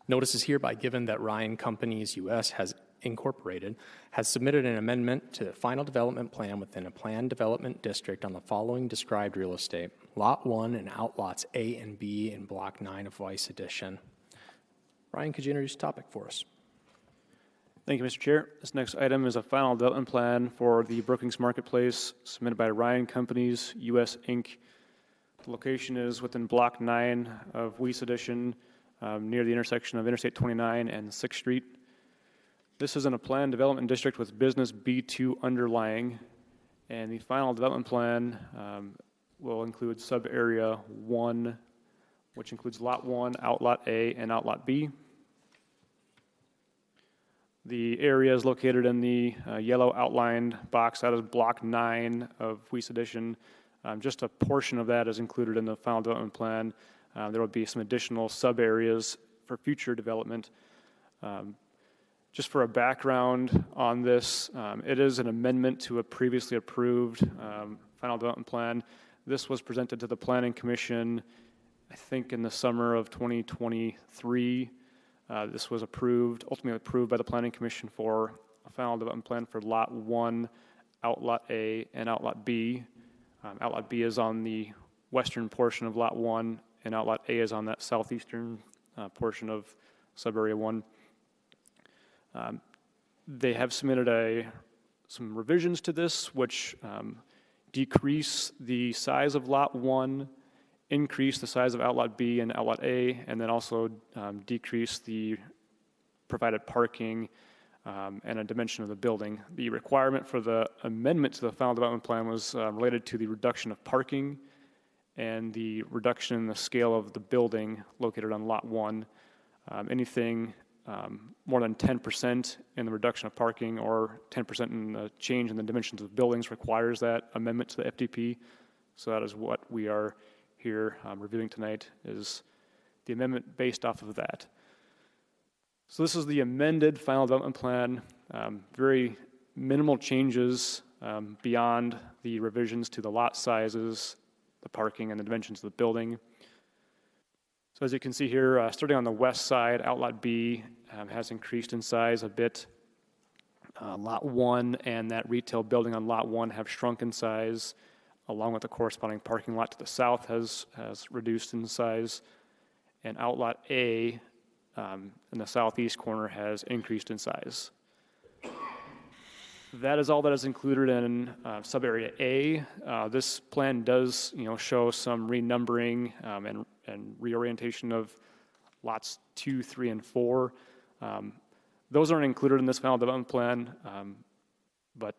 Notice is hereby given that Ryan Companies U.S. has submitted an amendment to the final development plan within a planned development district on the following described real estate: Lot 1 and outlots A and B in Block 9 of Weiss Edition. Ryan, could you introduce the topic for us? Thank you, Mr. Chair. This next item is a final development plan for the Brookings Marketplace submitted by Ryan Companies U.S. Inc. The location is within Block 9 of Weiss Edition, near the intersection of Interstate 29 and 6th Street. This is in a planned development district with business B2 underlying, and the final development plan will include sub-area 1, which includes Lot 1, Outlot A, and Outlot B. The area is located in the yellow outlined box. That is Block 9 of Weiss Edition. Just a portion of that is included in the final development plan. There will be some additional sub-areas for future development. Just for a background on this, it is an amendment to a previously approved final development plan. This was presented to the Planning Commission, I think, in the summer of 2023. This was ultimately approved by the Planning Commission for a final development plan for Lot 1, Outlot A, and Outlot B. Outlot B is on the western portion of Lot 1, and Outlot A is on that southeastern portion of Subarea 1. They have submitted some revisions to this, which decrease the size of Lot 1, increase the size of Outlot B and Outlot A, and then also decrease the provided parking and a dimension of the building. The requirement for the amendment to the final development plan was related to the reduction of parking and the reduction in the scale of the building located on Lot 1. Anything more than 10% in the reduction of parking or 10% in the change in the dimensions of buildings requires that amendment to the FDP. So that is what we are here reviewing tonight, is the amendment based off of that. So this is the amended final development plan. Very minimal changes beyond the revisions to the lot sizes, the parking, and the dimensions of the building. So as you can see here, starting on the west side, Outlot B has increased in size a bit. Lot 1 and that retail building on Lot 1 have shrunk in size, along with the corresponding parking lot to the south has reduced in size. And Outlot A in the southeast corner has increased in size. That is all that is included in sub-area A. This plan does, show some renumbering and reorientation of lots 2, 3, and 4. Those aren't included in this final development plan, but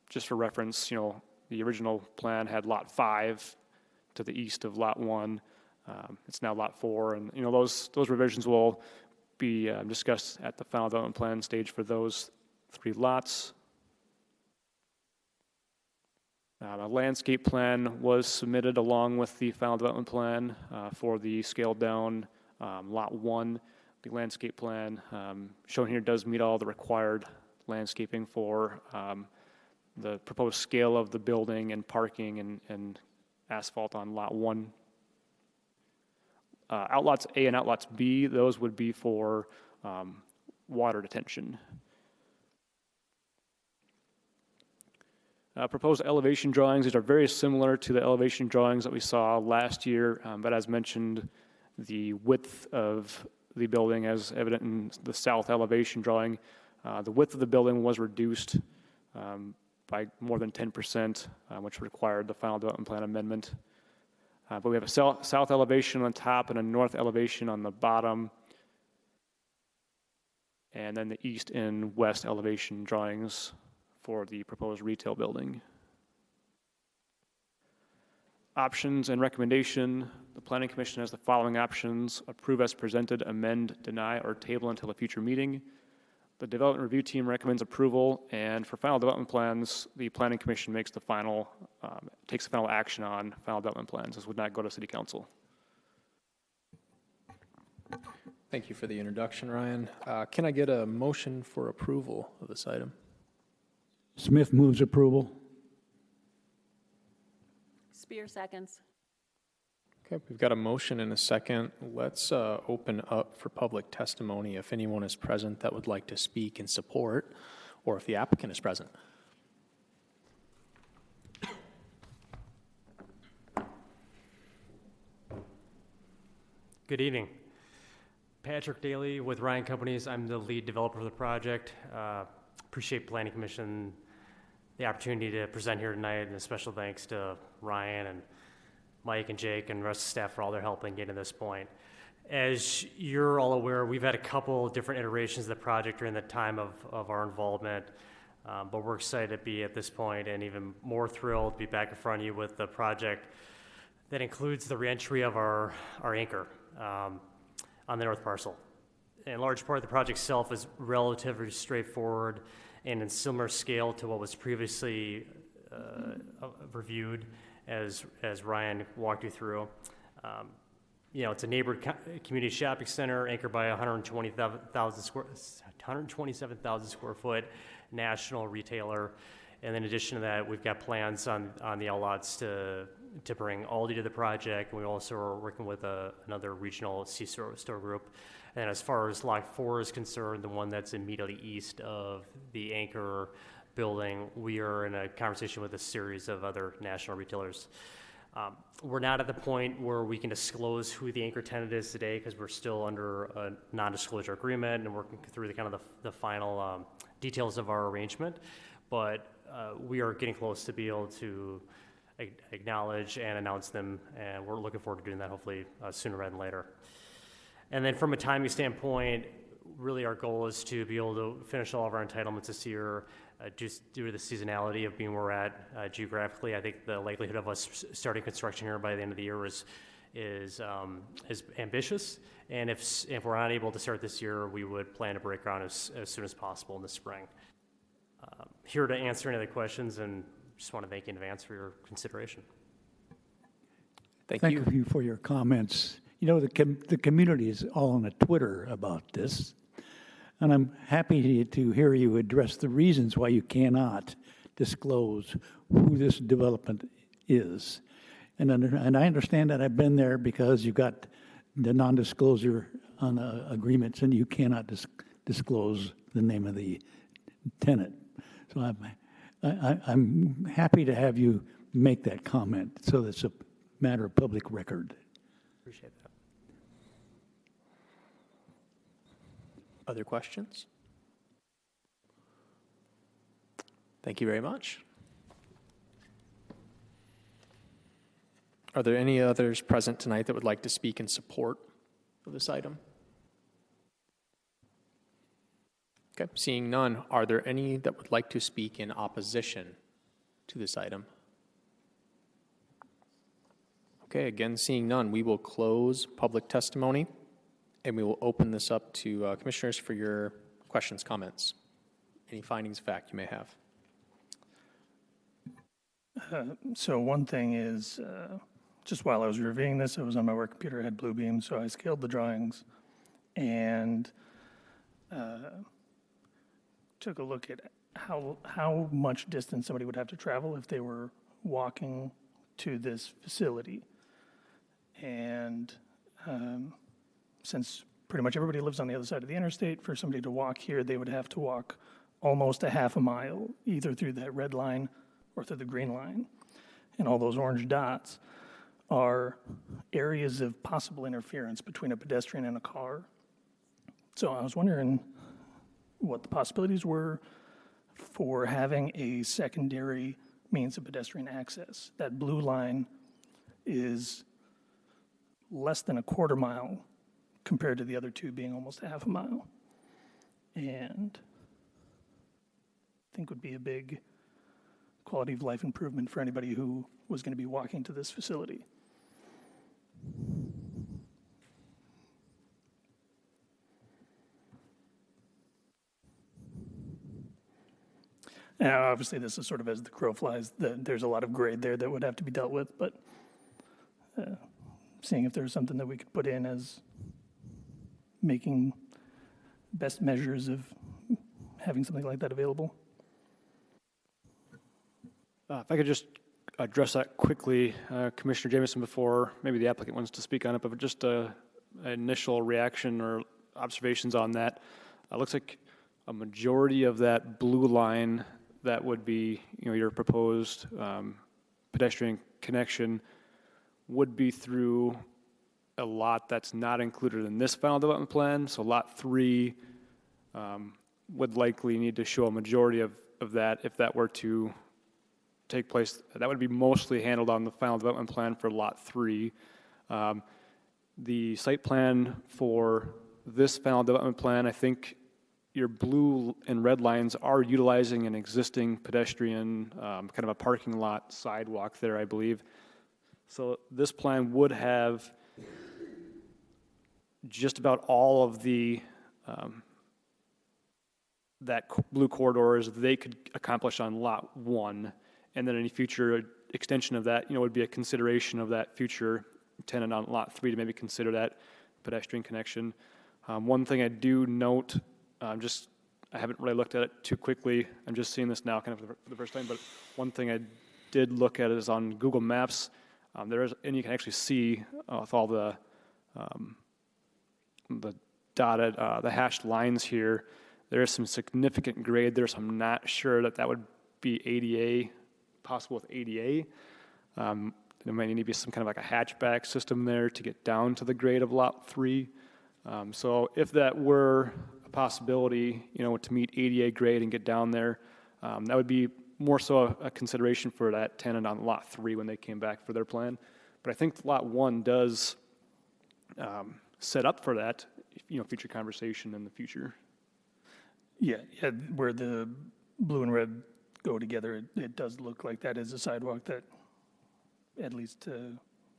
just for reference, the original plan had Lot 5 to the east of Lot 1. It's now Lot 4, and those revisions will be discussed at the final development plan stage for those 3 lots. A landscape plan was submitted along with the final development plan for the scaled down Lot 1. The landscape plan shown here does meet all the required landscaping for the proposed scale of the building and parking and asphalt on Lot 1. Outlots A and Outlots B, those would be for water detention. Proposed elevation drawings, these are very similar to the elevation drawings that we saw last year, but as mentioned, the width of the building, as evident in the south elevation drawing, the width of the building was reduced by more than 10%, which required the final development plan amendment. But we have a south elevation on top and a north elevation on the bottom, and then the east and west elevation drawings for the proposed retail building. Options and recommendation. The Planning Commission has the following options: approve as presented, amend, deny, or table until a future meeting. The Development Review Team recommends approval, and for final development plans, the Planning Commission takes the final action on final development plans. This would not go to City Council. Thank you for the introduction, Ryan. Can I get a motion for approval of this item? Smith moves approval. Spear seconds. Okay, we've got a motion and a second. Let's open up for public testimony if anyone is present that would like to speak in support, or if the applicant is present. Good evening. Patrick Daly with Ryan Companies. I'm the lead developer of the project. Appreciate Planning Commission the opportunity to present here tonight, and a special thanks to Ryan and Mike and Jake and the rest of the staff for all their help in getting to this point. As you're all aware, we've had a couple different iterations of the project during the time of our involvement, but we're excited to be at this point and even more thrilled to be back in front of you with the project that includes the reentry of our anchor on the north parcel. In large part, the project itself is relatively straightforward and in similar scale to what was previously reviewed as Ryan walked you through. It's a neighborhood community shopping center anchored by 127,000 square foot national retailer. And in addition to that, we've got plans on the outlots to bring Aldi to the project. And we also are working with another regional C-store group. And as far as Lot 4 is concerned, the one that's immediately east of the anchor building, we are in a conversation with a series of other national retailers. We're not at the point where we can disclose who the anchor tenant is today because we're still under a non-disclosure agreement and working through the final details of our arrangement. But we are getting close to be able to acknowledge and announce them, and we're looking forward to doing that hopefully sooner rather than later. And then from a timing standpoint, really our goal is to be able to finish all of our entitlements this year, just due to the seasonality of being where we're at geographically. I think the likelihood of us starting construction here by the end of the year is ambitious, and if we're not able to start this year, we would plan to break ground as soon as possible in the spring. Here to answer any other questions, and just want to thank you in advance for your consideration. Thank Thank you. you for your comments. You know, the community is all on a Twitter about this, and I'm happy to hear you address the reasons why you cannot disclose who this development is. And I understand that. I've been there because you got the non-disclosure on agreements, and you cannot disclose the name of the tenant. So I'm happy to have you make that comment, so it's a matter of public record. Appreciate that. Other questions? Thank you very much. Are there any others present tonight that would like to speak in support of this item? Okay, seeing none, are there any that would like to speak in opposition to this item? Okay, again, seeing none, we will close public testimony and we will open this up to commissioners for your questions, comments, any findings of fact you may have. So one thing is, just while I was reviewing this, I was on my work computer, I had Bluebeam, so I scaled the drawings and took a look at how much distance somebody would have to travel if they were walking to this facility. And since pretty much everybody lives on the other side of the interstate, for somebody to walk here, they would have to walk almost a half a mile, either through that red line or through the green line. And all those orange dots are areas of possible interference between a pedestrian and a car. So I was wondering what the possibilities were for having a secondary means of pedestrian access. That blue line is less than a quarter mile compared to the other two being almost a half a mile. And I think would be a big quality of life improvement for anybody who was going to be walking to this facility. Now, obviously, this is sort of as the crow flies. There's a lot of grade there that would have to be dealt with, but seeing if there's something that we could put in as making best measures of having something like that available. If I could just address that quickly. Commissioner Jameson, before maybe the applicant wants to speak on it, but just an initial reaction or observations on that. It looks like a majority of that blue line that would be, your proposed pedestrian connection would be through a lot that's not included in this final development plan. So lot 3 would likely need to show a majority of that if that were to take place. That would be mostly handled on the final development plan for lot 3. The site plan for this final development plan, I think your blue and red lines are utilizing an existing pedestrian, kind of a parking lot sidewalk there, I believe. So this plan would have just about all of the that blue corridors they could accomplish on lot 1, and then any future extension of that, would be a consideration of that future tenant on lot 3 to maybe consider that pedestrian connection. One thing I do note, I haven't really looked at it too quickly. I'm just seeing this now kind of for the first time, but one thing I did look at is on Google Maps, and you can actually see with all the dotted, the hashed lines here, there is some significant grade there, so I'm not sure that would be ADA, possible with ADA. There might need to be some kind of like a hatchback system there to get down to the grade of lot 3. So if that were a possibility, to meet ADA grade and get down there, that would be more so a consideration for that tenant on lot 3 when they came back for their plan. But I think lot 1 does set up for that, future conversation in the future. Yeah, where the blue and red go together, it does look like that is a sidewalk that at least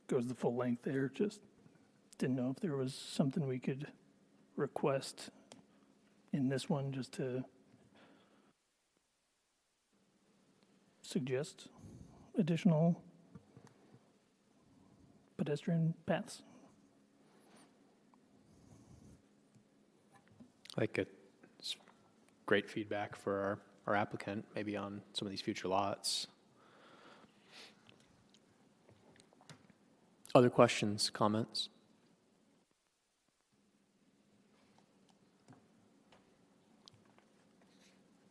goes the full length there. Just didn't know if there was something we could request in this one just to suggest additional pedestrian paths. Like it's great feedback for our applicant, maybe on some of these future lots. Other questions, comments?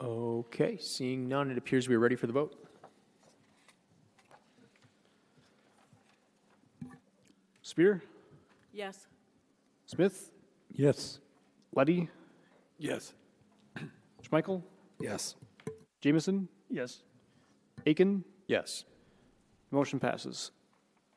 Okay, seeing none, it appears we are ready for the vote. Spear, Yes. Smith, Yes. Leddy, Yes. Schmeichel, Yes. Jameson, Yes. Aiken. Yes. Motion passes.